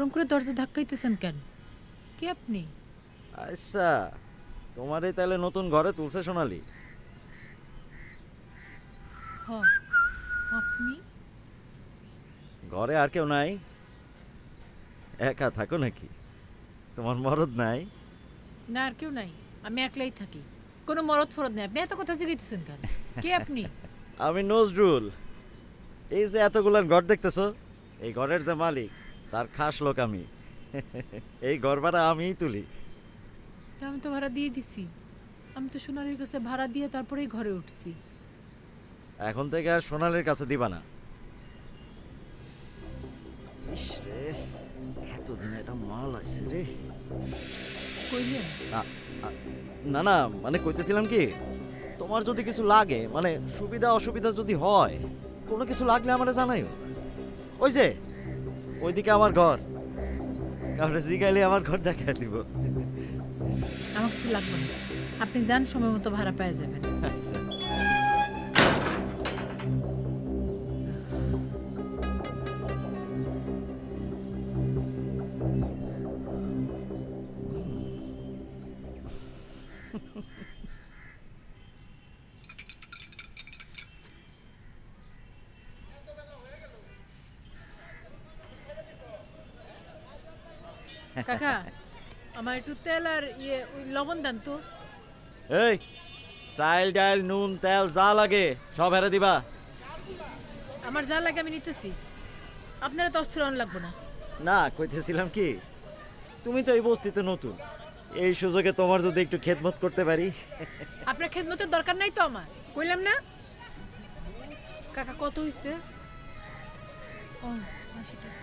ওরম করে দরজা ধাক্কাইতেছেন কেন? কে আপনি? আচ্ছা, তোমারই তাহলে নতুন ঘরে তুলছে সোনালি? হ, আপনি? ঘরে আর কেউ নাই? একা থাকো নাকি? তোমার মরদ নাই? না, আর কেউ নাই, আমি একলাই থাকি। কোনো মরদ ফরদ নেই। আপনি এত কথা জিগাইতেছেন কেন? কে আপনি? আমি নজরুল। এই যে এতগুলান ঘর দেখতেছো, এই ঘরের যে মালিক তার খাস লোক আমি। এই ঘর ভাড়া আমিই তুলি। তা আমি তো ভাড়া দিয়ে দিছি। আমি তো সোনালির কাছে ভাড়া দিয়ে তারপরেই ঘরে উঠছি। এখন থেকে আর সোনালির কাছে দিবা না। ইস রে, এতদিন এটা মাল আইছে রে। কইলেন? না না, মানে কইতেছিলাম কি, তোমার যদি কিছু লাগে, মানে সুবিধা অসুবিধা যদি হয়, কোনো কিছু লাগলে আমারে জানাইও। ওই যে ওইদিকে আমার ঘর, কারণে জিগাইলে আমার ঘর দেখায় দিব। আমার কিছু লাগবে না, আপনি যান, সময় মতো ভাড়া পেয়ে যাবেন। আচ্ছা। কাকা, আমার একটু তেল আর ওই লবণ দেন তো। এই, চাইল ডাইল নুন তেল যা লাগে সব হেরে দিবা। আমার যা লাগে আমি নিতেছি, আপনারা তো অস্থির লাগবো না। না, কইতেছিলাম কি, তুমি তো এই বস্তিতে নতুন, এই সুযোগে তোমার যদি একটু খেদমত করতে পারি। আপনার খেদমতের দরকার নাই তো আমার, কইলাম না। কাকা কত হইছে? ও 80 টাকা।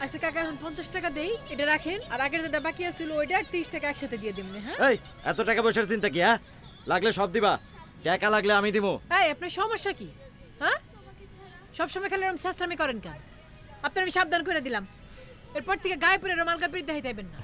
আচ্ছা কাকা, এখন 50 টাকা দেই, এটা রাখেন, আর আগের যেটা বাকি আছিল ওইটা আর 30 টাকা একসাথে দিয়ে দিমনে। হ্যাঁ, এই এত টাকা পয়সার চিন্তা কি? হ্যাঁ, লাগলে সব দিবা, টাকা লাগলে আমি দিব। এই আপনার সমস্যা কি? হ্যাঁ, সবসময় খালি এরকম শাস্ত্রামি করেন কেন? আপনার আমি সাবধান করে দিলাম, এরপর থেকে গায়ে পরে রমাল কাপড় দেখাইতে আইবেন না।